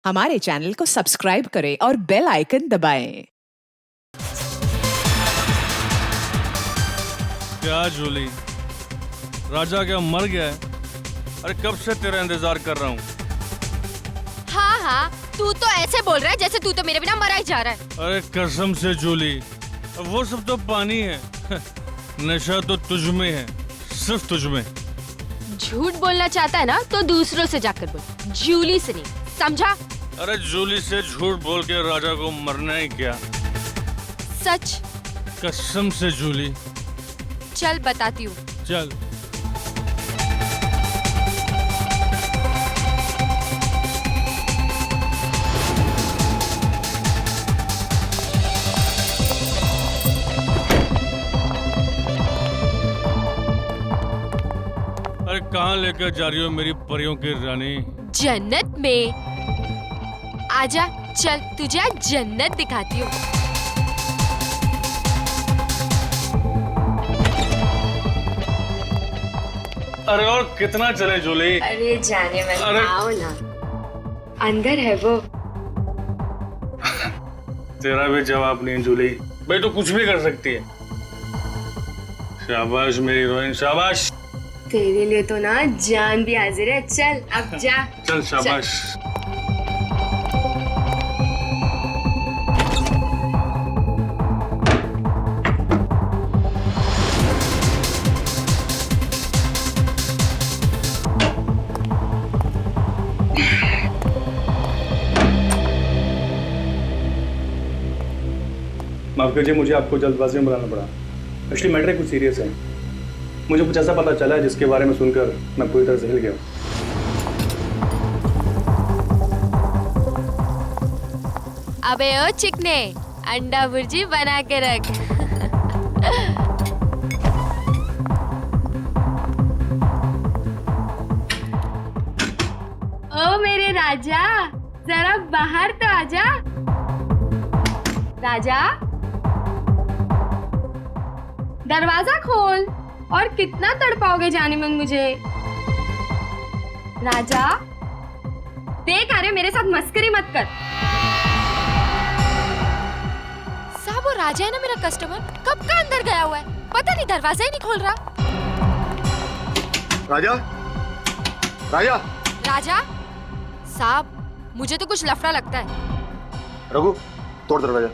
हमारे चैनल को सब्सक्राइब करें और बेल आइकन दबाएं। क्या जूली, राजा क्या मर गया है? अरे कब से तेरा इंतजार कर रहा हूँ। हाँ, तू तो ऐसे बोल रहा है जैसे तू तो मेरे बिना मरा ही जा रहा है। अरे कसम से जूली, वो सब तो पानी है। नशा तो तुझ में है, सिर्फ तुझ में। झूठ बोलना चाहता है ना तो दूसरों से जाकर बोल, जूली से नहीं, समझा? अरे जूली से झूठ बोल के राजा को मरना ही क्या? सच? कसम से जूली। चल बताती हूँ। चल। अरे कहाँ लेकर जा रही हो मेरी परियों की रानी? जन्नत में। आजा, चल तुझे आज जन्नत दिखाती हूँ। अरे और कितना चले जूली? अरे जाने मन, अरे आओ ना, अंदर है वो। तेरा भी जवाब नहीं जूली। भाई तू कुछ भी कर सकती है। शाबाश मेरी हीरोइन, शाबाश। तेरे लिए तो ना जान भी हाजिर है। चल अब जा। चल शाबाश। माफ कीजिए, मुझे आपको जल्दबाजी में बुलाना पड़ा। एक्चुअली मैटर कुछ सीरियस है। मुझे कुछ ऐसा पता चला है जिसके बारे में सुनकर मैं पूरी तरह से हिल गया। अबे ओ चिकने, अंडा भुर्जी बना के रख। ओ मेरे राजा, जरा बाहर तो आजा। राजा, दरवाजा खोल। और कितना तड़पाओगे जाने मन मुझे? राजा, देख आ रहे, मेरे साथ मस्करी मत कर। साहब वो राजा है ना मेरा कस्टमर, कब का अंदर गया हुआ है, पता नहीं दरवाजा ही नहीं खोल रहा। राजा, राजा, राजा साहब, मुझे तो कुछ लफड़ा लगता है। रघु, तोड़ दरवाजा।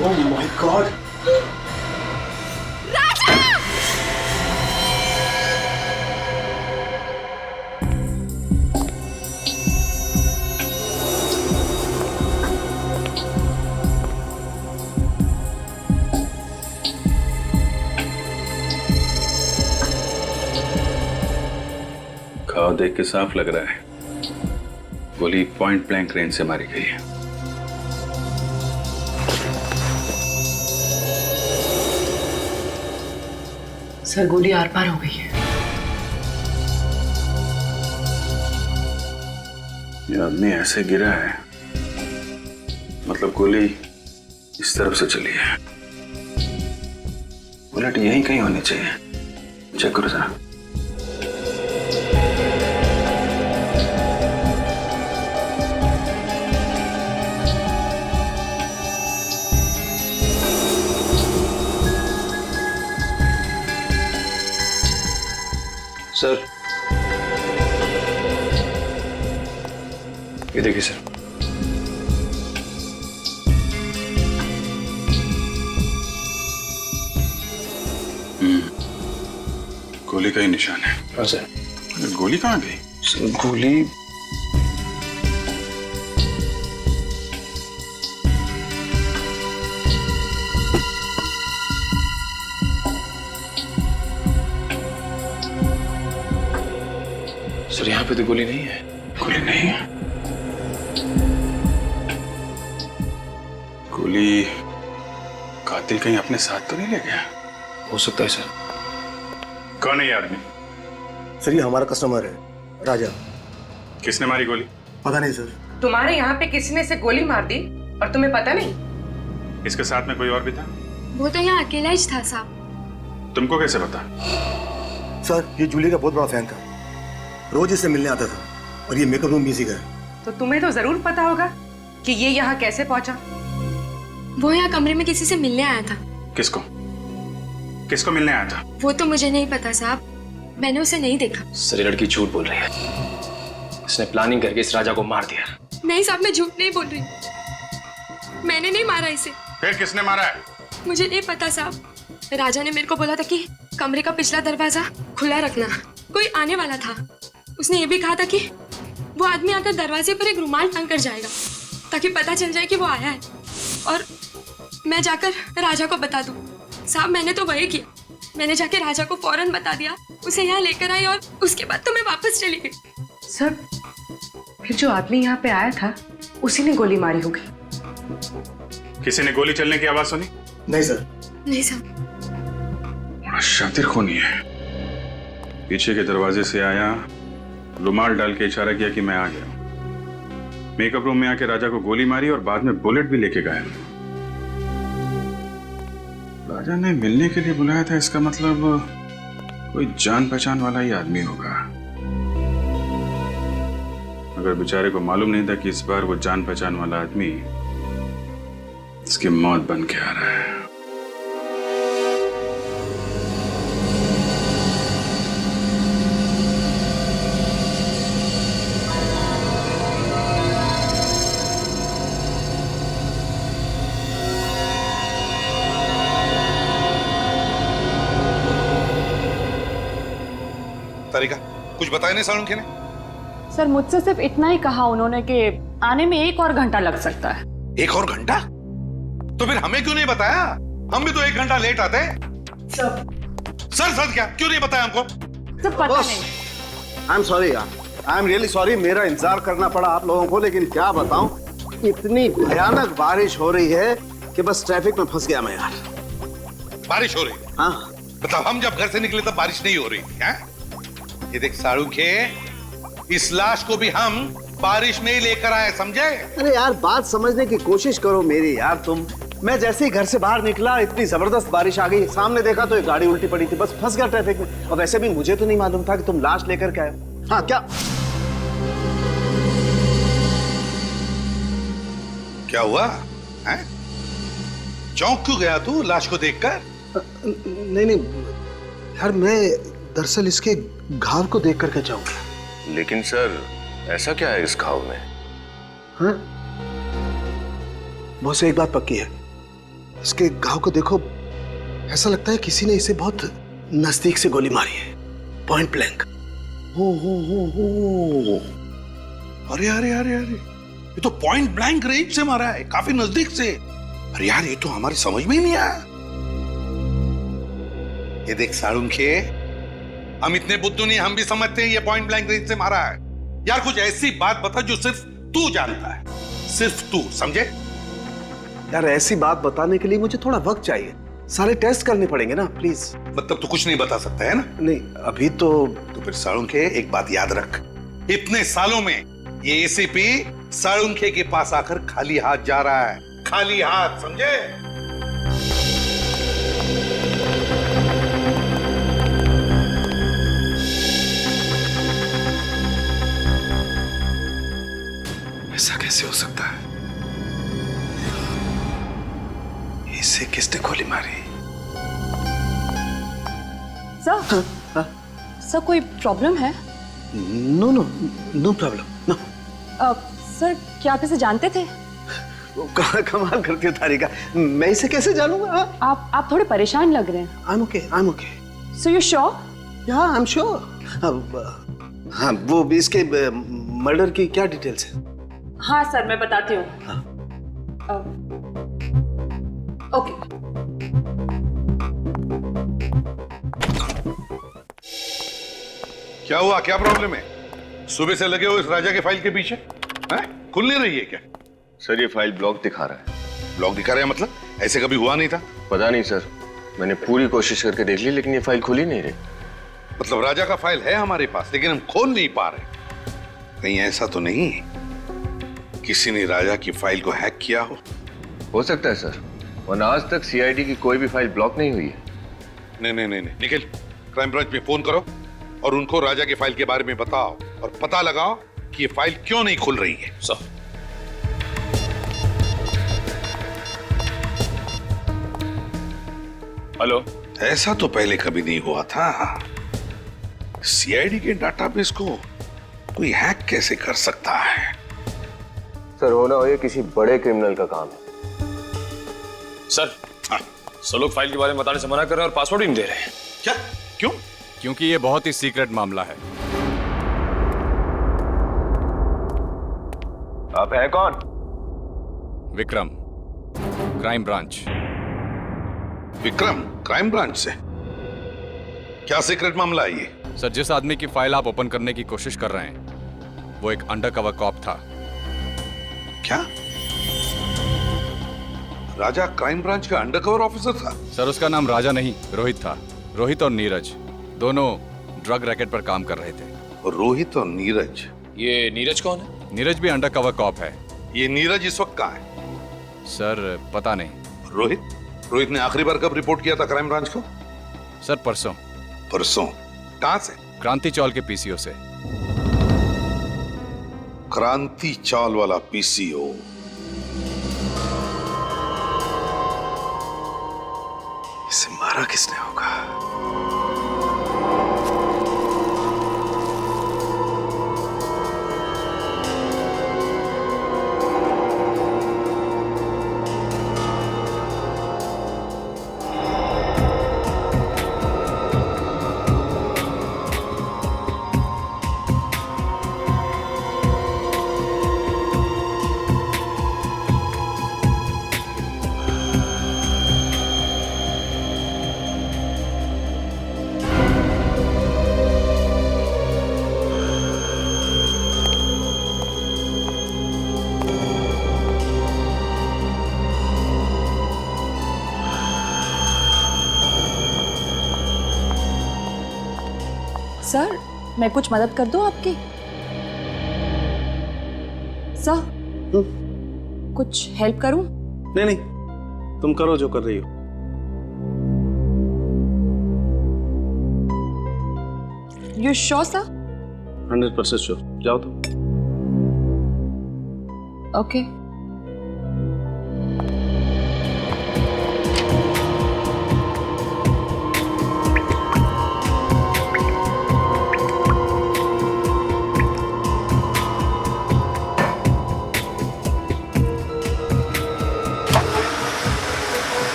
Oh my god! राजा! घाव देख के साफ लग रहा है गोली पॉइंट ब्लैंक रेंज से मारी गई है। सर, गोली आर पार हो गई है। ये आदमी ऐसे गिरा है, मतलब गोली इस तरफ से चली है। बुलेट यहीं कहीं होनी चाहिए। चेक करो जरा। सर, ये देखिए सर। गोली का ही निशान है। हाँ सर। गोली कहाँ गई? सर गोली सर, यहाँ पे तो गोली नहीं है। गोली नहीं है? गोली कातिल कहीं अपने साथ तो नहीं ले गया? हो सकता है सर। कौन है ये आदमी? सर, ये हमारा कस्टमर है, राजा। किसने मारी गोली? पता नहीं सर। तुम्हारे यहाँ पे किसी ने इसे गोली मार दी और तुम्हें पता नहीं? इसके साथ में कोई और भी था? वो तो यहाँ अकेला ही था साहब। तुमको कैसे पता? सर, ये जूली का बहुत बड़ा फैन था। रोज इससे मिलने आता था और ये मेकअप रूम भी इसी का है। तो तुम्हें तो जरूर पता होगा कि ये यहाँ कैसे पहुंचा। वो यहाँ कमरे में किसी से मिलने आया था। किसको किसको मिलने आया था? वो तो मुझे नहीं पता साहब, मैंने उसे नहीं देखा। सर ये लड़की झूठ बोल रही है। इसने प्लानिंग करके इस राजा को मार दिया। नहीं साहब, मैं झूठ नहीं बोल रही, मैंने नहीं मारा इसे। फिर किसने मारा है? मुझे नहीं पता साहब, राजा ने मेरे को बोला था कि कमरे का पिछला दरवाजा खुला रखना, कोई आने वाला था। उसने ये भी कहा था कि वो आदमी आकर दरवाजे पर एक रुमाल टांग कर जाएगा ताकि पता चल जाए कि वो आया है और मैं जाकर राजा को बता दूं। साहब मैंने तो वही किया, मैंने जाके राजा को फौरन बता दिया, उसे यहाँ लेकर आई और उसके बाद तो मैं वापस चली गई। सर फिर जो आदमी यहाँ पे आया था उसी ने गोली मारी होगी। किसी ने गोली चलने की आवाज सुनी? नहीं सर। नहीं साहब। बड़ा शातिर खूनी है। पीछे के दरवाजे से आया, रुमाल डाल के इशारा किया कि मैं आ गया। मेकअप रूम में आके राजा को गोली मारी और बाद में बुलेट भी लेके गया। राजा ने मिलने के लिए बुलाया था, इसका मतलब कोई जान पहचान वाला ही आदमी होगा। अगर बेचारे को मालूम नहीं था कि इस बार वो जान पहचान वाला आदमी इसकी मौत बन के आ रहा है। तारिका कुछ बताया नहीं सालुंखे ने? सर मुझसे सिर्फ इतना ही कहा उन्होंने कि आने में 1 और घंटा लग सकता है। 1 और घंटा? तो फिर हमें क्यों नहीं बताया? हम भी तो 1 घंटा लेट आते। सर क्या क्यों नहीं बताया हमको? सर पता नहीं। आई एम सॉरी यार, आई एम रियली सॉरी, मेरा इंतजार करना पड़ा आप लोगों को, लेकिन क्या बताऊं, इतनी भयानक बारिश हो रही है कि बस ट्रैफिक में फंस गया मैं यार। बारिश हो रही है? हाँ। मतलब हम जब घर से निकले तब बारिश नहीं हो रही थी? हैं? ये देख सालुंखे, इस लाश को भी हम बारिश में ही लेकर आए, समझे? अरे यार बात समझने की कोशिश करो मेरी यार तुम। मैं जैसे ही घर से बाहर निकला इतनी जबरदस्त बारिश आ गई, सामने देखा तो एक गाड़ी उल्टी पड़ी थी, बस फंस गया ट्रैफिक में। और वैसे भी मुझे तो नहीं मालूम था कि तुम लाश लेकर के आए। हाँ क्या हुआ? हैं? चौंक क्यों गया तू लाश को देखकर? नहीं यार, मैं दरअसल इसके घाव को देख करके जाऊंगा। लेकिन सर ऐसा क्या है इस घाव में? हाँ? बहुत से एक बात पक्की है, इसके घाव को देखो, ऐसा लगता है किसी ने इसे बहुत नजदीक से गोली मारी है, पॉइंट ब्लैंक। हो अरे ये तो पॉइंट ब्लैंक रेंज से मारा है, काफी नजदीक से। अरे यार ये तो हमारी समझ में ही नहीं आया। ये देख सालुंखे, हम इतने बुद्धू नहीं, हम भी समझते हैं ये पॉइंट ब्लैंक रेंज से मारा है। यार कुछ ऐसी बात बता जो सिर्फ तू जानता है, सिर्फ तू, समझे? यार ऐसी बात बताने के लिए मुझे थोड़ा वक्त चाहिए, सारे टेस्ट करने पड़ेंगे ना प्लीज। मतलब तू कुछ नहीं बता सकता है ना? नहीं अभी तो फिर सालुंखे एक बात याद रख, इतने सालों में ये एसीपी सालुंखे के पास आकर खाली हाथ जा रहा है, खाली हाथ, समझे? ऐसा कैसे हो सकता है? इसे किसने गोली मारी? सर सर कोई प्रॉब्लम है? No problem, no. सर क्या आप इसे जानते थे? कमाल करती हो तारिका, मैं इसे कैसे जानूंगा? आप थोड़े परेशान लग रहे हैं। I am okay. So you sure? या आई एम श्योर। हाँ वो भी इसके मर्डर की क्या डिटेल्स है? हाँ सर मैं बताती हूँ। ओके। क्या हुआ, क्या प्रॉब्लम है? सुबह से लगे हो इस राजा के फाइल के पीछे, हैं? खुल नहीं रही है क्या? सर ये फाइल ब्लॉक दिखा रहा है। ब्लॉक दिखा रहा है मतलब? ऐसे कभी हुआ नहीं था। पता नहीं सर, मैंने पूरी कोशिश करके देख ली लेकिन ये फाइल खुल ही नहीं रही। मतलब राजा का फाइल है हमारे पास लेकिन हम खोल नहीं पा रहे। कहीं ऐसा तो नहीं किसी ने राजा की फाइल को हैक किया हो सकता है सर, वरना आज तक सीआईडी की कोई भी फाइल ब्लॉक नहीं हुई है। नहीं निखिल, क्राइम ब्रांच में फोन करो, और उनको राजा की फाइल के बारे में बताओ और पता लगाओ कि ये फाइल क्यों नहीं खुल रही है। सर। हेलो। ऐसा तो पहले कभी नहीं हुआ था। सीआईडी के डाटाबेस को कोई हैक कैसे कर सकता है? सर होना हो ये किसी बड़े क्रिमिनल का काम है। सर, सब लोग फाइल के बारे में बताने से मना कर रहे हैं और पासवर्ड ही नहीं दे रहे हैं। क्या? क्यों? क्योंकि ये बहुत ही सीक्रेट मामला है। आप हैं कौन? Vikram, crime branch. Vikram, crime branch से? क्या सीक्रेट मामला है ये? सर, जिस आदमी की फाइल आप ओपन करने की कोशिश कर रहे हैं वो एक अंडरकवर कॉप था। क्या? राजा क्राइम ब्रांच का अंडरकवर ऑफिसर था? सर, उसका नाम राजा नहीं रोहित था। रोहित और नीरज दोनों ड्रग रैकेट पर काम कर रहे थे। रोहित और नीरज? ये नीरज कौन है? नीरज भी अंडरकवर कॉप है। ये नीरज इस वक्त कहाँ है? सर, पता नहीं। रोहित ने आखिरी बार कब रिपोर्ट किया था क्राइम ब्रांच को? सर, परसों। परसों? कहां से? क्रांति चौल के पीसीओ से। क्रांति चौल वाला पीसीओ? इसे मारा किसने होगा? सर, मैं कुछ मदद कर दूं आपकी? सर, कुछ हेल्प करूं? नहीं, तुम करो जो कर रही हो। You sure sir? 100% श्योर। जाओ तुम। ओके।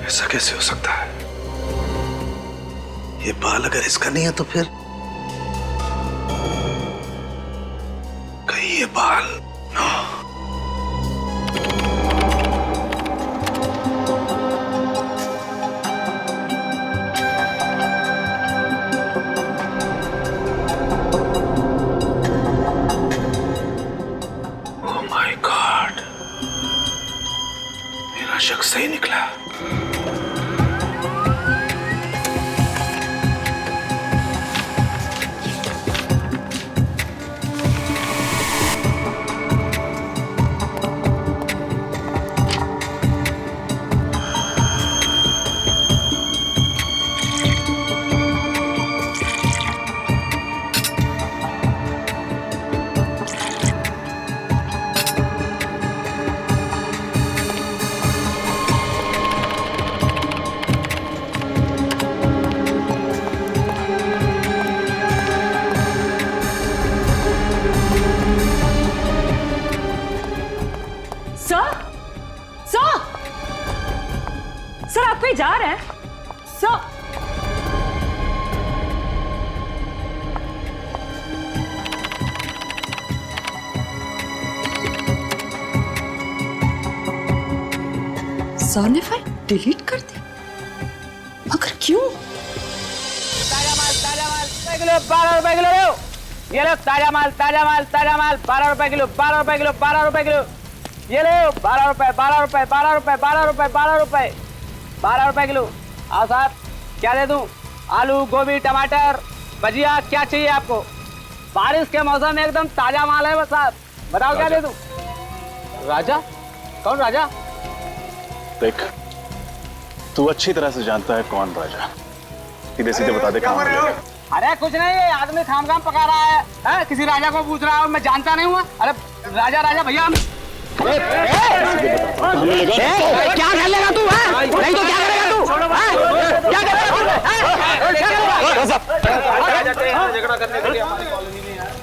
ऐसा कैसे हो सकता है? ये बाल अगर इसका नहीं है तो फिर कहीं ये बाल ओह माय गॉड, मेरा शक सही निकला। सर, आप कहीं जा रहे हैं? सर, सर ने फाइल डिलीट कर दी, मगर क्यों? ताजा माल 12 रुपए किलो। ये लो ताजा माल 12 रुपए किलो, 12 रुपए किलो। ये ले 12 रुपए 12 रुपए 12 रुपए 12 रुपए 12 रुपए 12 रुपए किलो। आओ साहब, क्या दे दूं? आलू, गोभी, टमाटर, भजिया, क्या चाहिए आपको? बारिश के मौसम में एकदम ताजा माल है बस साहब। बताओ क्या दे दूं? राजा? कौन राजा? देख, तू अच्छी तरह से जानता है कौन राजा। सीधे सीधे बता दे कहाँ है। अरे कुछ नहीं, ये आदमी खाम खाम पका रहा है, किसी राजा को पूछ रहा है और मैं जानता नहीं हुआ। अरे राजा राजा भैया हम क्या कर लेगा तू? नहीं तो क्या करेगा तू? क्या करेगा? झगड़ा करने के लिए हमारी कॉलोनी में है।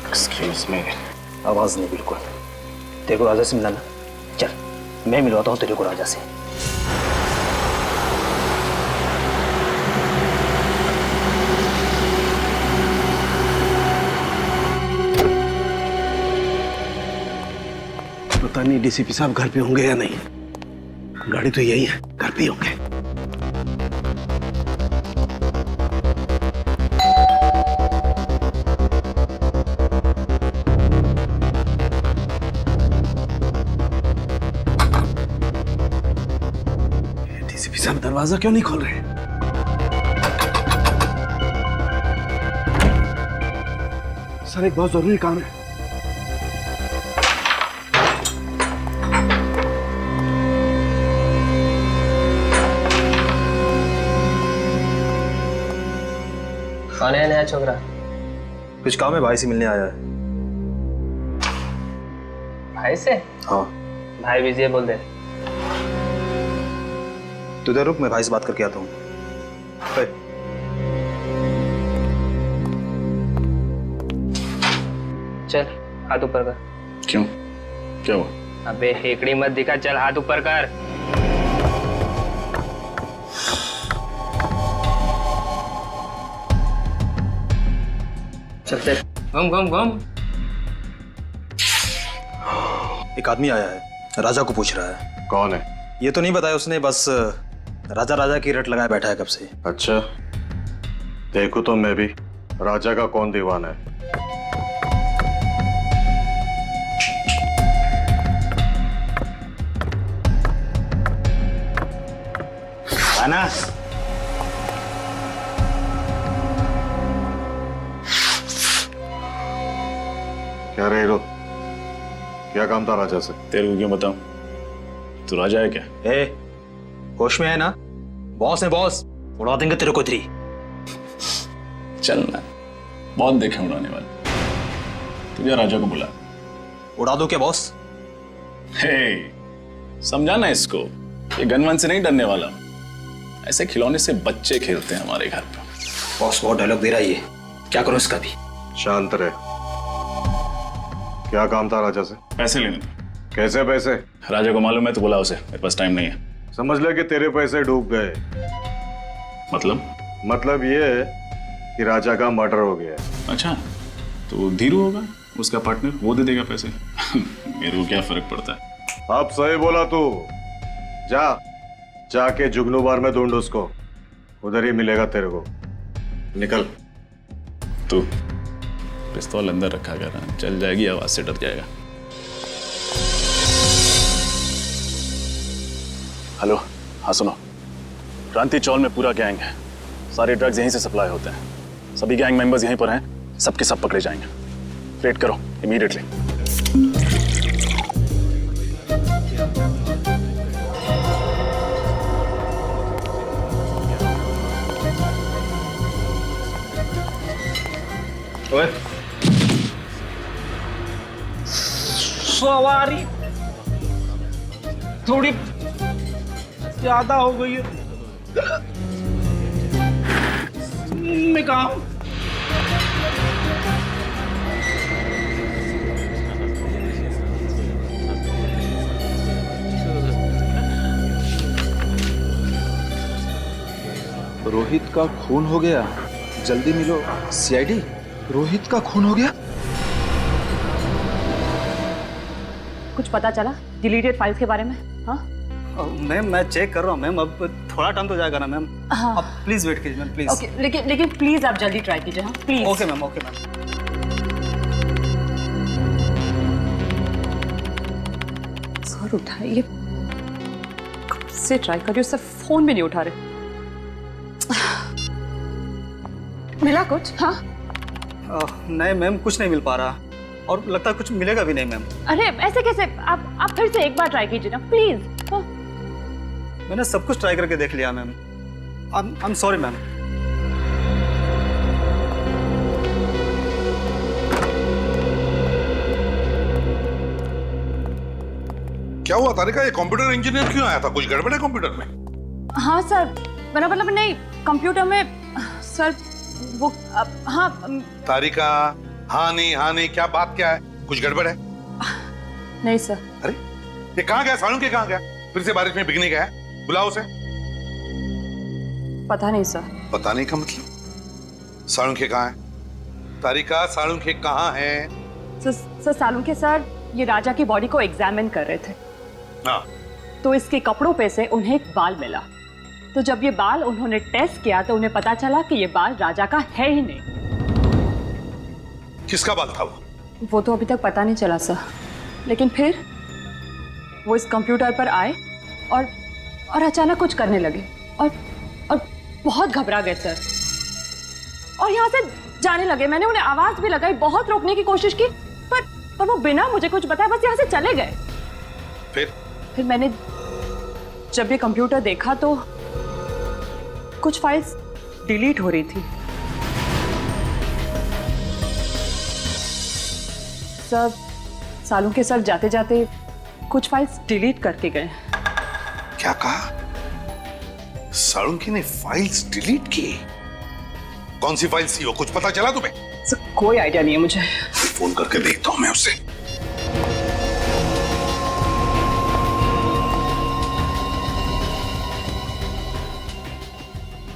एक्सक्यूज मी, आवाज नहीं बिल्कुल। तेरे को राजा से मिलाना, चल मैं मिलवाता हूँ तेरे को राजा से। पता नहीं डीसीपी साहब घर पे होंगे या नहीं। गाड़ी तो यही है, घर पे होंगे। सब दरवाजा क्यों नहीं खोल रहे? सर एक बहुत जरूरी काम है। कौन है नया छोकरा? कुछ काम है, भाई से मिलने आया है। भाई से? हाँ। भाई बिजी है, बोल दे। तू इधर रुक, मैं भाई से बात करके आता हूँ। चल हाथ ऊपर कर। क्यों? क्या हुआ? अबे हेकड़ी मत दिखा, चल हाथ ऊपर कर। चल चल, घूम घूम घूम। एक आदमी आया है, राजा को पूछ रहा है। कौन है? ये तो नहीं बताया उसने, बस राजा राजा की रट लगाए बैठा है कब से। अच्छा, देखो तो मैं भी राजा का कौन दीवाना है। आना। क्या रे रो? क्या काम था राजा से? तेरे को क्यों बताऊं? तू राजा है क्या? ए, होश में है ना? बॉस है बॉस, उड़ा देंगे तेरे को तेरी। चल ना, बहुत देखे उड़ाने वाले। तुझे राजा को बुला। उड़ा दो क्या बॉस? हे, समझाना इसको, ये गनवन से नहीं डरने वाला। ऐसे खिलौने से बच्चे खेलते हैं हमारे घर पे। बॉस बहुत डायलॉग दे रहा है ये, क्या करूं इसका भी? शांत रहे। क्या काम था राजा से? पैसे लेने थे। कैसे पैसे? राजा को मालूम है तो बुला उसे, मेरे पास टाइम नहीं है। समझ ले कि तेरे पैसे डूब गए। मतलब ये है कि राजा का मर्डर हो गया है। अच्छा, तो धीरू होगा उसका पार्टनर, वो दे देगा पैसे। मेरे को क्या फर्क पड़ता है? अब सही बोला तू। जाके जुगनू बार में ढूंढ उसको, उधर ही मिलेगा तेरे को। निकल। तू पिस्तौल अंदर रखा कर, चल जाएगी आवाज से डर जाएगा। हेलो, हाँ सुनो, क्रांति चौल में पूरा गैंग है, सारे ड्रग्स यहीं से सप्लाई होते हैं, सभी गैंग मेंबर्स यहीं पर हैं, सबके सब पकड़े जाएंगे। रेड करो इमीडिएटली। ओए, सवारी थोड़ी ज्यादा हो गई है। मैं काम रोहित का खून हो गया, जल्दी मिलो। सीआईडी, रोहित का खून हो गया। कुछ पता चला डिलीटेड फाइल्स के बारे में? हाँ मैम, मैं चेक कर रहा हूँ मैम, अब थोड़ा टाइम तो जाएगा ना मैम। हाँ। आप प्लीज वेट कीजिए मैम, प्लीज। ओके, लेकिन प्लीज आप जल्दी ट्राई कीजिए। हाँ please. Okay ma'am, okay ma'am. Sir उठाइए, कब से ट्राई कर रही हूँ, सर फोन भी नहीं उठा रहे। मिला कुछ? हाँ नहीं मैम, कुछ नहीं मिल पा रहा, और लगता है कुछ मिलेगा भी नहीं मैम। अरे ऐसे कैसे? आप फिर से एक बार ट्राई कीजिए ना प्लीज। हाँ। मैंने सब कुछ ट्राई करके देख लिया ma'am. I am sorry ma'am. क्या हुआ तारिका, ये कंप्यूटर इंजीनियर क्यों आया था? कुछ गड़बड़ है कंप्यूटर में? हाँ सर, मेरा मतलब नहीं, कंप्यूटर में सर वो हाँ। तारिका, हाँ नहीं, क्या बात क्या है? कुछ गड़बड़ है? नहीं सर। अरे ये कहाँ गया? सालुंखे कहाँ गया? फिर से बारिश में भीगने गया? बुलाओ उसे। पता नहीं सर। पता नहीं का मतलब? सालुंखे कहाँ है? तारिका, सालुंखे कहाँ है? सर सालुंखे सर ये राजा की बॉडी को एग्जामिन कर रहे थे। हाँ। तो इसके कपड़ों पे से उन्हें एक बाल मिला। तो जब ये बाल उन्होंने टेस्ट किया तो उन्हें पता चला कि ये बाल राजा का है ही नहीं। किसका बाल था वो तो अभी तक पता नहीं चला सर, लेकिन फिर वो इस कंप्यूटर पर आए और अचानक कुछ करने लगे और बहुत घबरा गए सर, और यहाँ से जाने लगे। मैंने उन्हें आवाज भी लगाई, बहुत रोकने की कोशिश की, पर वो बिना मुझे कुछ बताए बस यहाँ से चले गए। फिर मैंने जब ये कंप्यूटर देखा तो कुछ फाइल्स डिलीट हो रही थी। सर सालुंखे सर जाते जाते कुछ फाइल्स डिलीट करके गए। क्या कहा? सालुंखे ने फाइल्स डिलीट की? कौन सी फाइल्स थी वो? कुछ पता चला तुम्हें? सर कोई आइडिया नहीं है मुझे। फोन करके देखता हूं मैं उससे।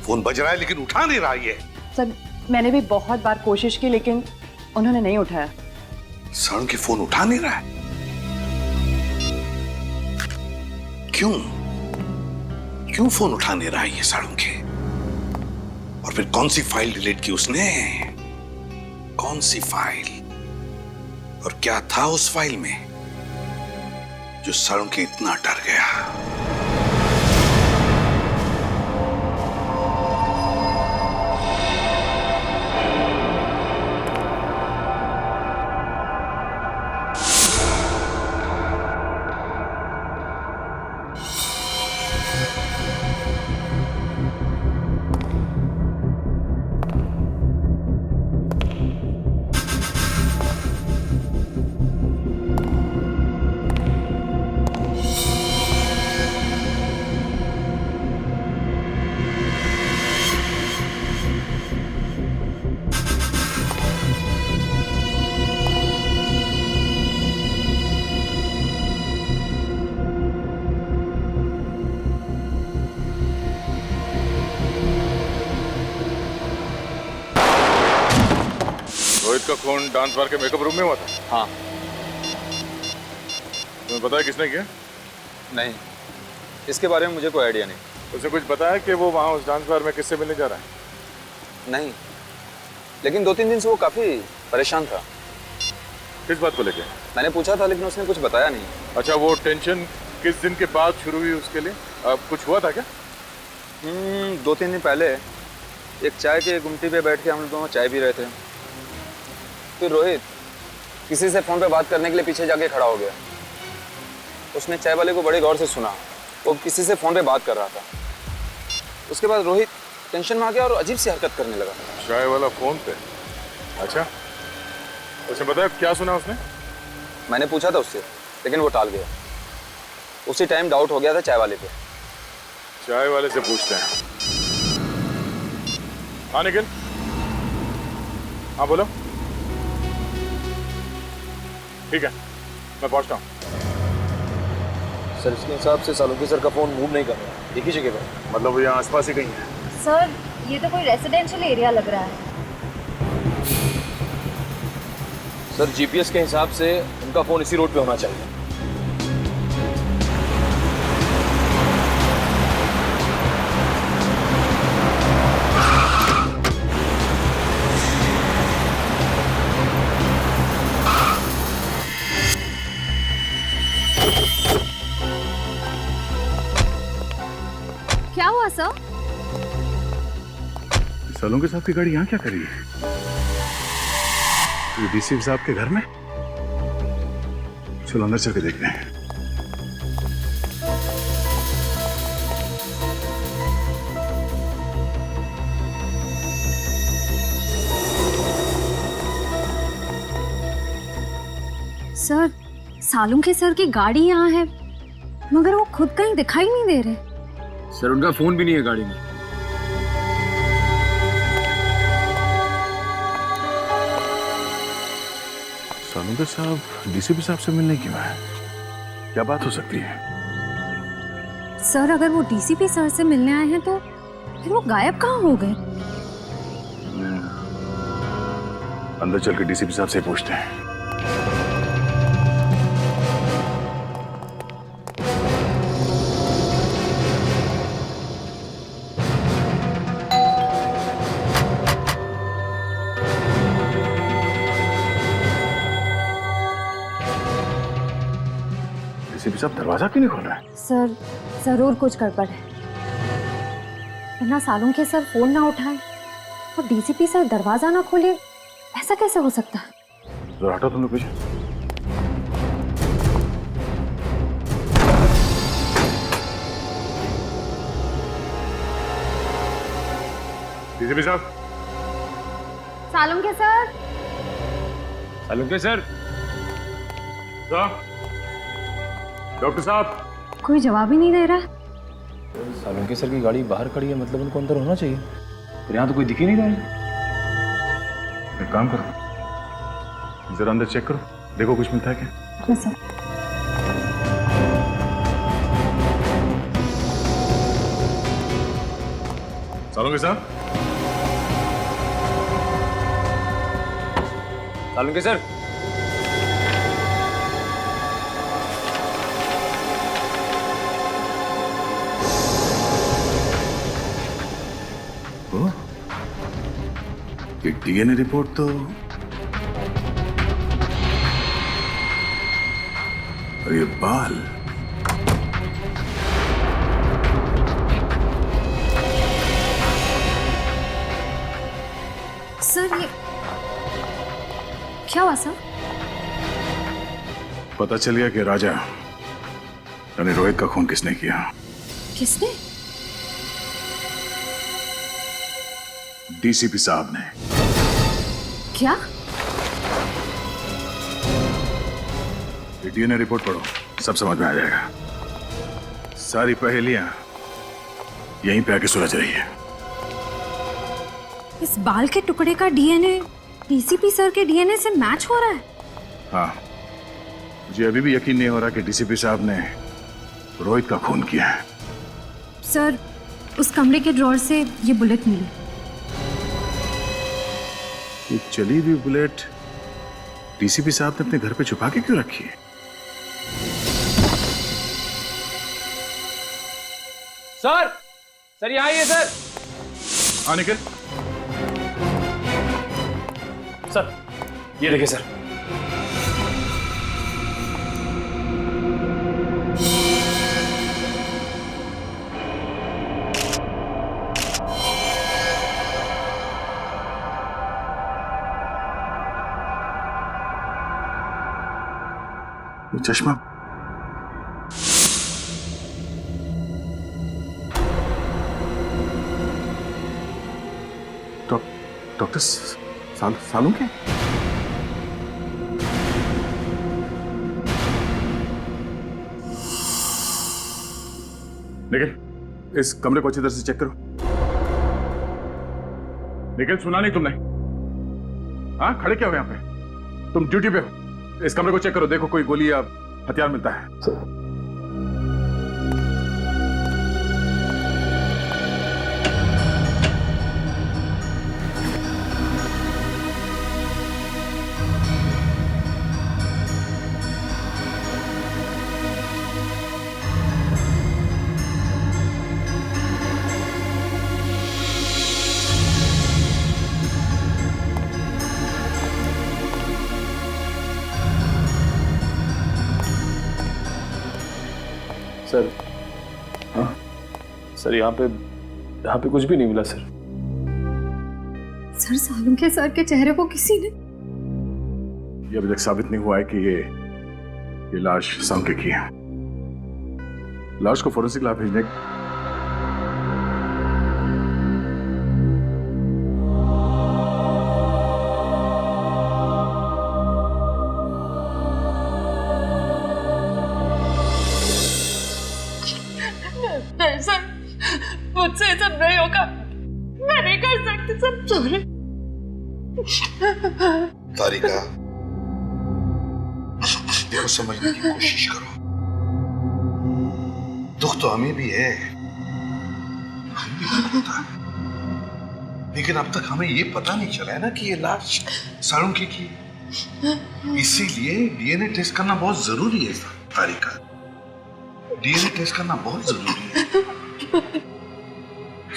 फोन बज रहा है लेकिन उठा नहीं रहा ये। सर मैंने भी बहुत बार कोशिश की लेकिन उन्होंने नहीं उठाया। सालुंखे फोन उठा नहीं रहा है? क्यों फोन उठा नहीं रहा है ये सालुंखे? और फिर कौन सी फाइल डिलीट की उसने? कौन सी फाइल? और क्या था उस फाइल में जो सालुंखे इतना डर गया? रोहित का खून डांस बार के मेकअप रूम में हुआ था? हाँ। तुम्हें पता है किसने किया? नहीं, इसके बारे में मुझे कोई आइडिया नहीं। उसे कुछ पता है कि वो वहाँ उस डांस बार में किससे मिलने जा रहा है? नहीं, लेकिन 2-3 दिन से वो काफी परेशान था। किस बात को लेके? मैंने पूछा था लेकिन उसने कुछ बताया नहीं। अच्छा, वो टेंशन किस दिन के बाद शुरू हुई उसके लिए? कुछ हुआ था क्या? 2-3 दिन पहले एक चाय के गुमटी पे बैठ के हम लोग दोनों चाय पी रहे थे। फिर रोहित किसी से फोन पे बात करने के लिए पीछे जाके खड़ा हो गया। उसने चाय वाले को बड़े गौर से सुना, वो किसी से फोन पे बात कर रहा था। उसके बाद रोहित टेंशन में आ गया और अजीब सी हरकत करने लगा। चाय वाला फोन पे? अच्छा, उसे बताया क्या सुना उसने? मैंने पूछा था उससे लेकिन वो टाल गया। उसी टाइम डाउट हो गया था चाय वाले पे। चाय वाले से पूछते हैं। हाँ निखिल, हाँ बोलो। ठीक है, मैं पहुंचता हूँ। सर इसके हिसाब से सालुंखे सर का फोन मूव नहीं कर रहा, एक ही जगह पर। मतलब वो यहाँ आसपास ही कहीं है? सर ये तो कोई रेजिडेंशियल एरिया लग रहा है। सर जीपीएस के हिसाब से उनका फोन इसी रोड पे होना चाहिए। क्या हुआ सर? सालोंके साहब की गाड़ी यहाँ क्या कर रही है? डीसी साहब के घर में? चलो अंदर चल के देखते हैं। सर सालुंखे सर की गाड़ी यहाँ है मगर वो खुद कहीं दिखाई नहीं दे रहे। सर उनका फोन भी नहीं है गाड़ी में। सालुंके साहब डीसीपी साहब से मिलने क्यों आए? क्या बात हो सकती है? सर अगर वो डीसीपी सर से मिलने आए हैं तो फिर वो गायब कहाँ हो गए? अंदर चल के डीसीपी साहब से पूछते हैं। डीसीपी साहब दरवाजा क्यों नहीं खोल रहा है? सर जरूर कुछ गड़बड़ है वरना सालुंखे सर फोन ना उठाए और डीसीपी सर दरवाजा ना खोले, ऐसा कैसे हो सकता है? जरा हटो तुम लोग पीछे। डीसीपी साहब। Salunkhe sir. Salunkhe sir. Doctor साहब। कोई जवाब ही नहीं दे रहा। सालुंखे सर की गाड़ी बाहर खड़ी है, मतलब उनको अंदर होना चाहिए, पर यहाँ तो कोई दिख ही नहीं रहा है। एक काम करो, जरा अंदर चेक करो, देखो कुछ मिलता है क्या? हाँ सर। सालुंखे साहब। सालुंखे सर। डीएनए रिपोर्ट तो और ये बाल सर ये क्या हुआ सर? पता चल गया कि राजा यानी रोहित का खून किसने किया। किसने? डीसीपी साहब ने। क्या? डीएनए रिपोर्ट पढ़ो, सब समझ में आ जाएगा। सारी पहेलियां यहीं पे आके सुलझ रही है। इस बाल के टुकड़े का डीएनए डीसीपी सर के डीएनए से मैच हो रहा है? हाँ, मुझे अभी भी यकीन नहीं हो रहा कि डीसीपी साहब ने रोहित का खून किया है। सर उस कमरे के ड्रॉर से ये बुलेट मिली। ये चली हुई बुलेट डीसीपी साहब ने अपने घर पे छुपा के क्यों रखी है? सर यहाँ आइए सर। हाँ निखिल। सर ये देखिए सर। ये चश्मा डॉक्टर सालुंखे? निखिल इस कमरे को अच्छी तरह से चेक करो। निखिल सुना नहीं तुमने? हाँ खड़े क्या हो यहाँ पे? तुम ड्यूटी पे हो, इस कमरे को चेक करो, देखो कोई गोली या हथियार मिलता है। सर, हाँ सर, यहाँ पे कुछ भी नहीं मिला सर। सर सालुंखे सर के चेहरे को किसी ने ये अभी तक साबित नहीं हुआ है कि ये लाश सालुंखे की है। लाश को फोरेंसिक लैब भेजने नहीं सर, मुझसे ये सब नहीं होगा। मैं नहीं कर सकती सर, सॉरी। तारिका, देखो समझने की कोशिश करो। दुख तो हमें भी है, हमें भी दुख होता है, लेकिन अब तक हमें ये पता नहीं चला है ना कि ये लाश सालुंखे की है। इसीलिए डीएनए टेस्ट करना बहुत जरूरी है तारिका। डीएनए टेस्ट करना बहुत जरूरी है।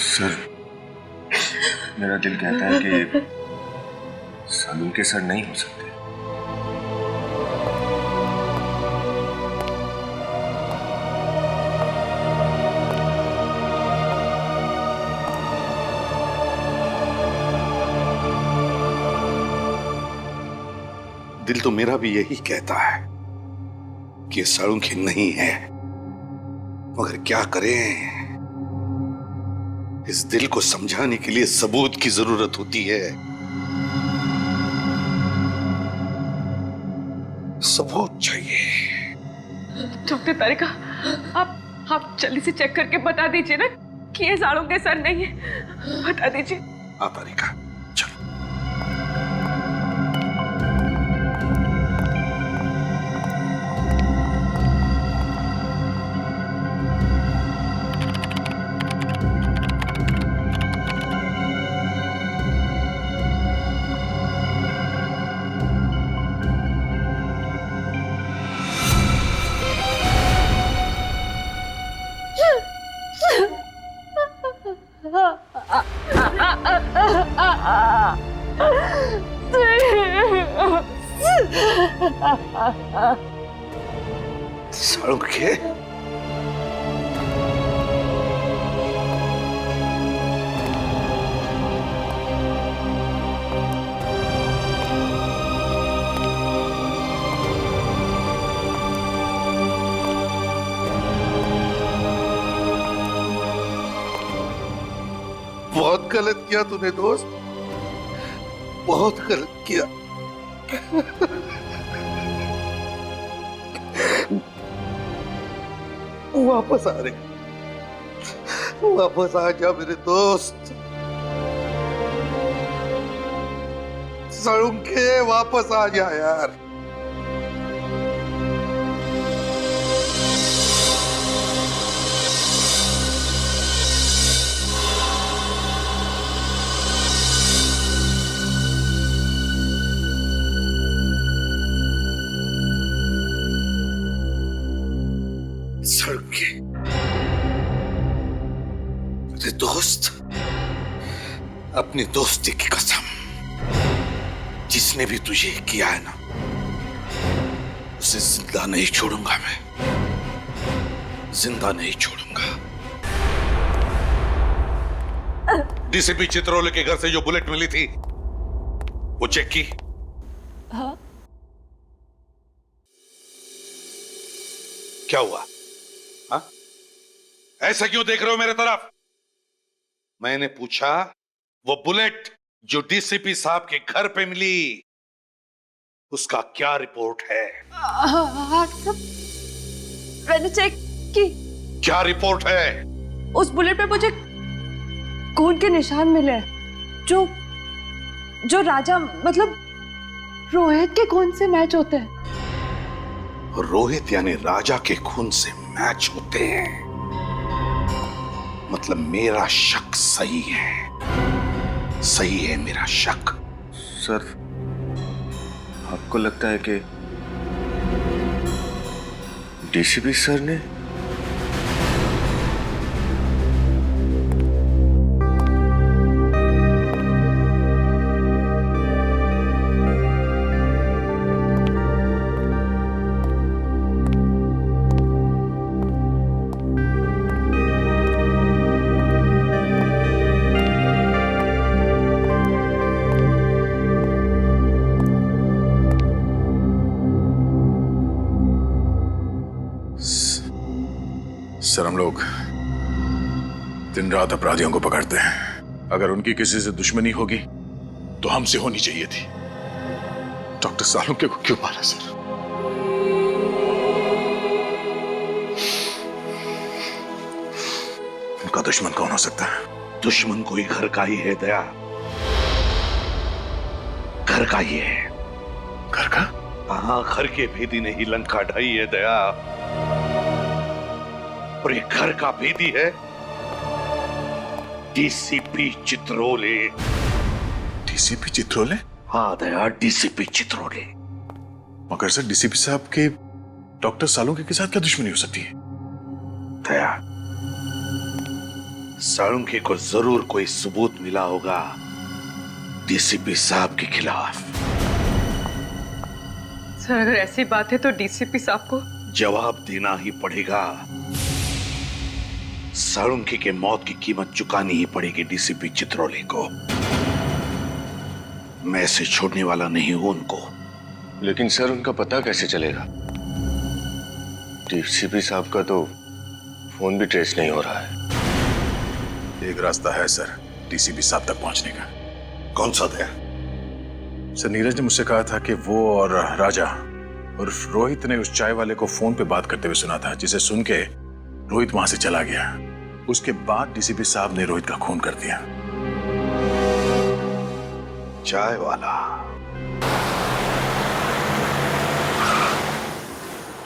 सर, मेरा दिल कहता है कि सालुंखे सर नहीं हो सकते। दिल तो मेरा भी यही कहता है कि सालुंखे नहीं है, मगर क्या करें, इस दिल को समझाने के लिए सबूत की जरूरत होती है। सबूत चाहिए। डॉक्टर तारिका, आप जल्दी से चेक करके बता दीजिए ना कि ये सालुंखे सर नहीं है। बता दीजिए। हाँ तारिका, सालुंखे, बहुत गलत किया तूने दोस्त, बहुत गलत किया। वापस आ रहे, वापस आ जा मेरे दोस्त। सालुंखे, वापस आ जा यार। सालुंखे, मेरे दोस्त, अपनी दोस्ती की कसम, जिसने भी तुझे किया है ना, उसे जिंदा नहीं छोड़ूंगा मैं, जिंदा नहीं छोड़ूंगा। डीसीपी चित्रोले के घर से जो बुलेट मिली थी, वो चेक की? हाँ। क्या हुआ? हाँ? ऐसा क्यों देख रहे हो मेरे तरफ? मैंने पूछा, वो बुलेट जो डीसीपी साहब के घर पे मिली, उसका क्या रिपोर्ट है? हाँ सब मैंने चेक की। क्या रिपोर्ट है? उस बुलेट पे मुझे खून के निशान मिले, जो राजा मतलब रोहित के खून से मैच होते हैं। रोहित यानी राजा के खून से मैच होते हैं, मतलब मेरा शक सही है, सही है मेरा शक। सर, आपको लगता है कि डीसीपी सर ने? सर, हम लोग दिन रात अपराधियों को पकड़ते हैं। अगर उनकी किसी से दुश्मनी होगी तो हमसे होनी चाहिए थी। डॉक्टर सालुंके को क्यों मारा सर? उनका दुश्मन कौन हो सकता है? दुश्मन कोई घर का ही है दया, घर का ही है। घर का? हाँ, घर के भेदी ने ही लंका ढाई है दया, और ये घर का भेदी है डीसीपी चित्रोले। डीसीपी चित्रोले? हाँ दया, डीसीपी चित्रोले। मगर सर, डीसीपी साहब के डॉक्टर सालुंके के साथ क्या दुश्मनी हो सकती है? दया, सालुंके को जरूर कोई सबूत मिला होगा डीसीपी साहब के खिलाफ। सर, अगर ऐसी बात है तो डीसीपी साहब को जवाब देना ही पड़ेगा। सालुंके के मौत की कीमत चुकानी ही पड़ेगी डीसीपी चित्रोले को। मैं ऐसे छोड़ने वाला नहीं हूं उनको। लेकिन सर, उनका पता कैसे चलेगा? डीसीपी साहब का तो फोन भी ट्रेस नहीं हो रहा है। एक रास्ता है सर डीसीपी साहब तक पहुंचने का। कौन सा दया? सर, नीरज ने मुझसे कहा था कि वो और राजा और रोहित ने उस चाय वाले को फोन पे बात करते हुए सुना था, जिसे सुन के रोहित वहां से चला गया। उसके बाद डीसीपी साहब ने रोहित का खून कर दिया। चाय वाला?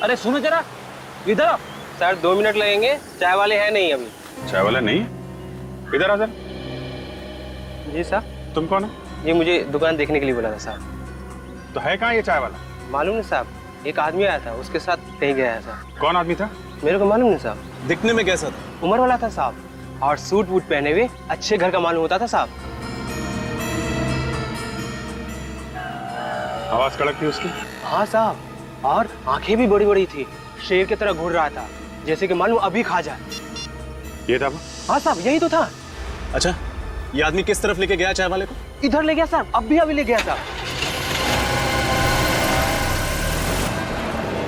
अरे सुनो जरा, इधर आओ। सर 2 मिनट लगेंगे, चाय वाले हैं नहीं अभी। चाय वाला नहीं? इधर आ सर। जी सर। तुम कौन हो? जी, मुझे दुकान देखने के लिए बोला था साहब। तो है कहाँ ये चाय वाला? मालूम नहीं साहब, एक आदमी आया था, उसके साथ कहीं गया है साहब। कौन आदमी था? मेरे को मालूम नहीं साहब। दिखने में कैसा था? उम्र वाला था साहब, और सूट वूट पहने हुए, अच्छे घर का मालूम होता था साहब। आवाज कड़क थी उसकी? हाँ साहब, और आंखें भी बड़ी बड़ी थी, शेर की तरह घूर रहा था, जैसे कि मालूम अभी खा जाए। ये था वो? हाँ साहब, यही तो था। अच्छा, ये आदमी किस तरफ लेके गया चाय वाले को? इधर ले गया साहब, अभी ले गया साहब।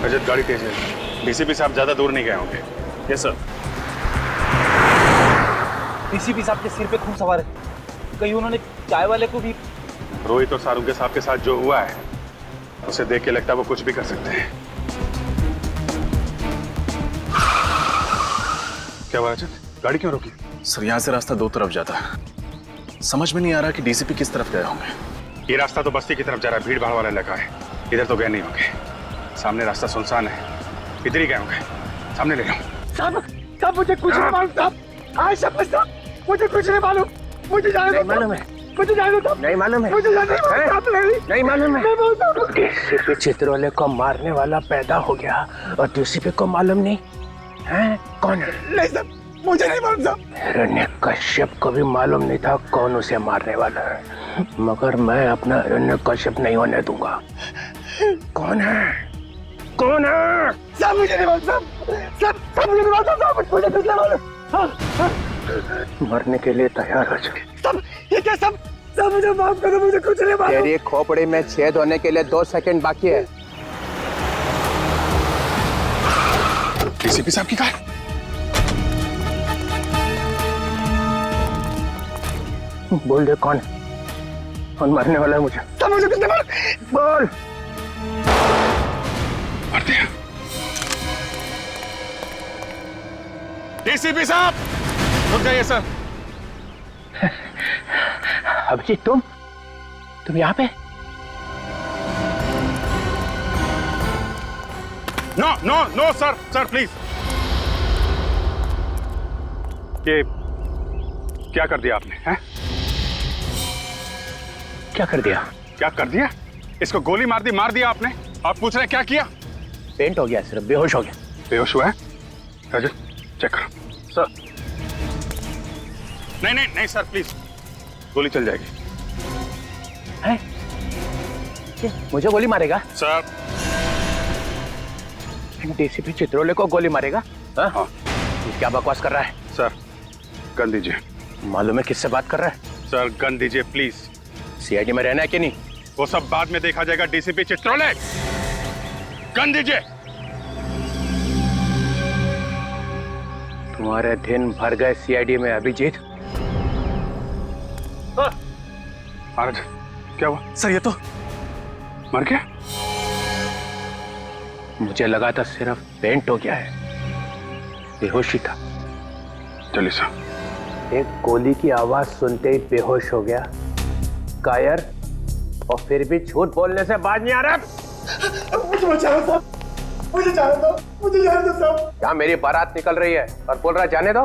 रजत, गाड़ी तेज है। डीसीपी साहब ज्यादा दूर नहीं गए होंगे। Yes sir. डीसीपी साहब के सिर पे खून सवार है, कहीं उन्होंने चाय वाले को भी। रोहित और सालुंके साहब के साथ जो हुआ है, उसे देख के लगता है वो कुछ भी कर सकते हैं। क्या हुआ रजत? गाड़ी क्यों रोकी? सर, यहाँ से रास्ता 2 तरफ जाता है, समझ में नहीं आ रहा कि डीसीपी किस तरफ गए होंगे। ये रास्ता तो बस्ती की तरफ जा रहा है, भीड़ भाड़ वाला इलाका है। इधर तो गए नहीं होंगे। सामने रास्ता सुनसान है, इधर ही गए होंगे। सामने ले लो। साहब, मुझे कुछ नहीं मालूम साहब। आज साहब, मुझे कुछ नहीं मालूम। मुझे जाने दो। मालूम है? मुझे जाने दो। नहीं मालूम है? मुझे जाने दो। नहीं मालूम है? डीसीपी चित्रोले को मारने वाला पैदा हो गया और डीसीपी को मालूम नहीं है कौन है? नहीं साहब, मुझे नहीं मालूम साहब। हिरण्यकश्यप को भी मालूम नहीं था कौन उसे मारने वाला है, मगर मैं अपना हिरण्यकश्यप नहीं होने दूंगा। कौन है? कौन है? साहब, मुझे नहीं मालूम साहब। साहब, मुझे नहीं मालूम साहब। मुझे कुछ नहीं मालूम। मरने के लिए तैयार हो जाए। साहब, ये क्या साहब? साहब, मुझे माफ करो, मुझे कुछ नहीं मालूम। तेरी खोपड़ी में छेद होने के लिए 2 सेकंड बाकी है। डीसीपी साहब की कार? बोल दे कौन मरने वाला है मुझे। साहब, मुझे कुछ नहीं मालूम। बोल। मार दिया। डीसीपी साहब, रुक जाइए सर। अभिजीत, तुम यहाँ पे? No sir, please. ये क्या कर दिया आपने? हैं? क्या कर दिया? क्या कर दिया? इसको गोली मार दिया आपने। आप पूछ रहे हैं क्या किया? पेंट हो गया, सिर्फ बेहोश हो गया। बेहोश हुआ है? रजत, चेक करो। सर। नहीं सर, प्लीज, गोली चल जाएगी। है? मुझे गोली मारेगा? सर। डीसीपी चित्रोले को गोली मारेगा? हाँ। क्या बकवास कर रहा है? सर, गन दीजिए। मालूम है किससे बात कर रहा है? सर, गन दीजिए प्लीज। सीआईडी में रहना है कि नहीं? वो सब बाद में देखा जाएगा। डीसीपी चित्रोले, गन दीजिए। तुम्हारे दिन भर गए सीआईडी में अभिजीत। महाराज क्या हुआ? सर ये तो मर गया। मुझे लगा था सिर्फ पेंट हो गया है, बेहोशी था। चलिए साहब। एक गोली की आवाज सुनते ही बेहोश हो गया, कायर, और फिर भी झूठ बोलने से बाज नहीं आ रहा। मुझे बचाओ साहब, मुझे जाने दो, मुझे जाने दो साहब। क्या मेरी बारात निकल रही है और बोल रहा जाने दो?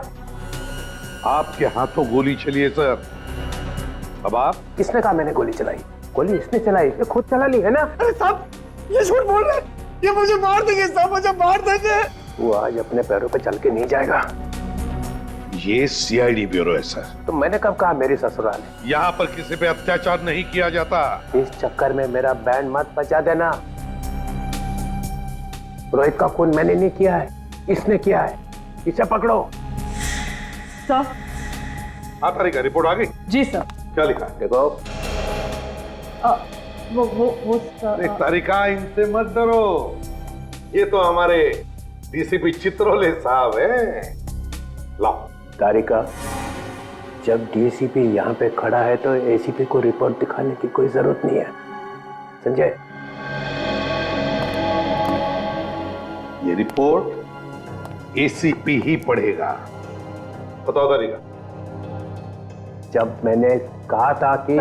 आपके हाथों गोली चली है सर। अब आप? किसने कहा मैंने गोली चलाई? गोली इसने चलाई, ये खुद चला ली है ना? अरे साहब ये झूठ बोल रहे हैं, ये मुझे मार देंगे साहब, मुझे मार देंगे। वो आज अपने पैरों पे चल के नहीं जाएगा। ये सीआईडी ब्यूरो है सर। तो मैंने कब कहा मेरी ससुराल है? यहाँ पर किसी पे अत्याचार नहीं किया जाता। इस चक्कर में मेरा बैंड मत बचा देना। रोहित का खून मैंने नहीं किया है, इसने किया है। इसे पकड़ो। सर। हाँ तारिका, रिपोर्ट आ गई? जी सर। क्या लिखा? देखो। वो सर। तारिका इनसे मत डरो, ये तो हमारे डीसीपी चित्रोले साहब हैं। लाओ। तारिका, जब डीसीपी यहाँ पे खड़ा है तो एसीपी को रिपोर्ट दिखाने की कोई जरूरत नहीं है, समझे? ये रिपोर्ट एसीपी ही पढ़ेगा। बताओ तारिका। जब मैंने कहा था कि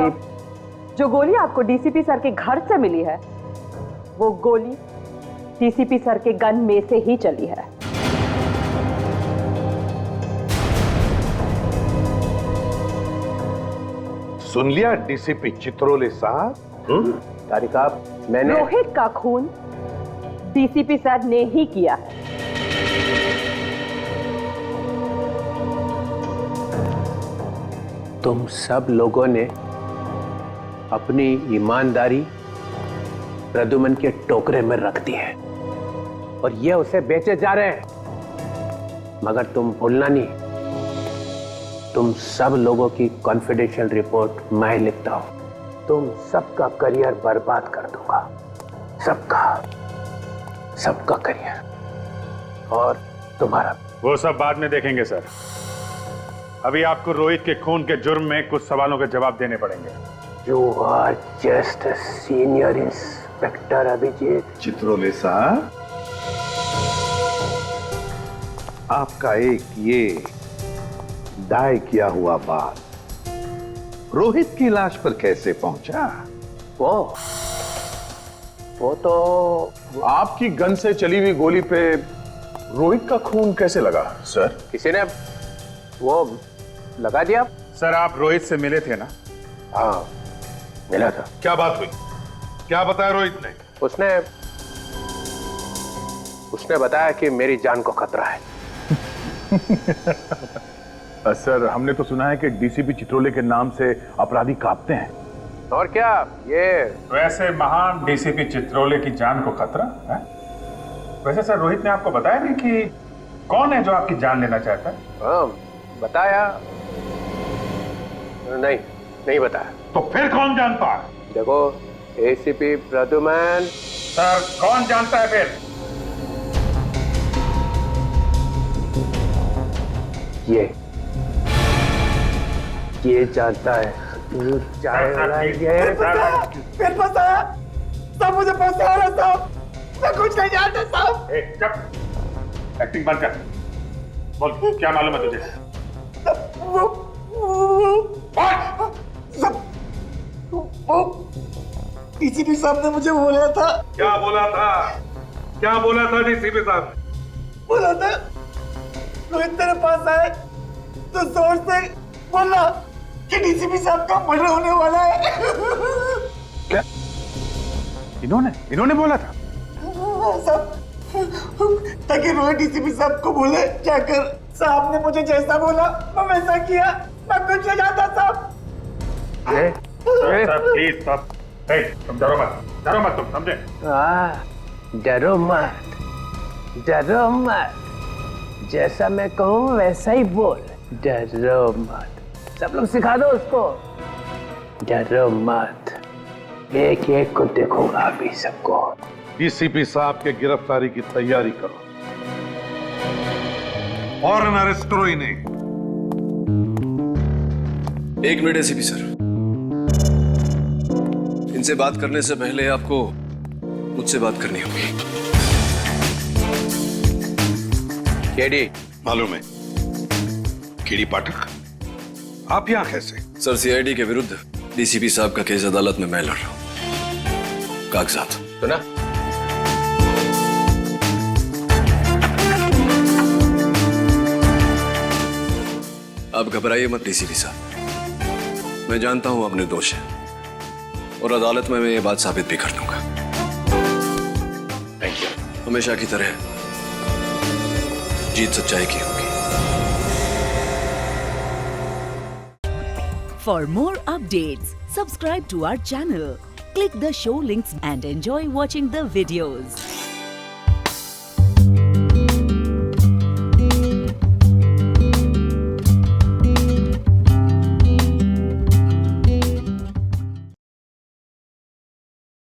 जो गोली आपको डीसीपी सर के घर से मिली है, वो गोली डीसीपी सर के गन में से ही चली है। सुन लिया डीसीपी चित्रोले साहब? तारिका, मैंने रोहित का खून डीसीपी सर ने ही किया है। तुम सब लोगों ने अपनी ईमानदारी प्रद्युमन के टोकरे में रख दी है और ये उसे बेचे जा रहे हैं। मगर तुम भूलना नहीं, तुम सब लोगों की कॉन्फिडेंशियल रिपोर्ट मैं लिखता हूं। तुम सबका करियर बर्बाद कर दूंगा, सबका करियर और तुम्हारा। वो सब बाद में देखेंगे सर। अभी आपको रोहित के खून के जुर्म में कुछ सवालों के जवाब देने पड़ेंगे। You are just a senior inspector, Abhijit. Chitrole साहब, आपका एक ये दाय किया हुआ बात रोहित की लाश पर कैसे पहुंचा? वो तो आपकी गन से चली हुई गोली पे रोहित का खून कैसे लगा सर? किसी ने वो लगा दिया। सर आप रोहित से मिले थे ना? हाँ मिला था। क्या बात हुई? क्या बताया रोहित ने? उसने बताया कि मेरी जान को खतरा है। सर हमने तो सुना है कि डीसीपी चित्रोले के नाम से अपराधी कांपते हैं। और क्या ये वैसे महान डीसीपी चित्रोले की जान को खतरा है? वैसे सर रोहित ने आपको बताया नहीं कि कौन है जो आपकी जान लेना चाहता है? हाँ बताया नहीं बताया। तो फिर कौन जानता है? देखो एसीपी प्रद्युमन। सर कौन जानता है फिर? ये जानता है। फिर फंसाया सब, मुझे फंसाया साहब, मैं कुछ नहीं जानता साहब। चुप, एक्टिंग बंद कर। बोल क्या मालूम है तुझे? वो डीसीपी साहब ने मुझे बोला था। क्या बोला था? क्या बोला था डीसीपी साहब? बोला था रोहित तेरे पास आए तो जोर से बोला कि डीसीपी साहब का मर्डर होने वाला है। क्या इन्होंने बोला था? साहब ताकि रोहित डीसीपी साहब को बोले जाकर साहब ने मुझे जैसा बोला मैं वैसा किया, मैं कुछ नहीं जानता साहब। Please stop. तुम डरो मत तुम समझे? डरो मत, जैसा मैं कहूँ वैसा ही बोल। डरो मत, सब लोग सिखा दो उसको। डरो मत, एक एक को देखूंगा अभी सबको। डीसीपी साहब के गिरफ्तारी की तैयारी करो फौरन अरेस्ट करो इन्हें। एक मिनट एसीपी सर, इनसे बात करने से पहले आपको मुझसे बात करनी होगी। केडी मालूम है? केडी पाठक, आप यहां कैसे? सर, सीआईडी के विरुद्ध डीसीपी साहब का केस अदालत में मैं लड़ रहा हूं। कागजात तो ना आप घबराइए मत डीसीपी साहब, मैं जानता हूं आप निर्दोष हैं और अदालत में मैं ये बात साबित भी कर दूंगा। Thank you. हमेशा की तरह जीत सच्चाई की होगी। For more updates, subscribe to our channel, click the show links and enjoy watching the videos.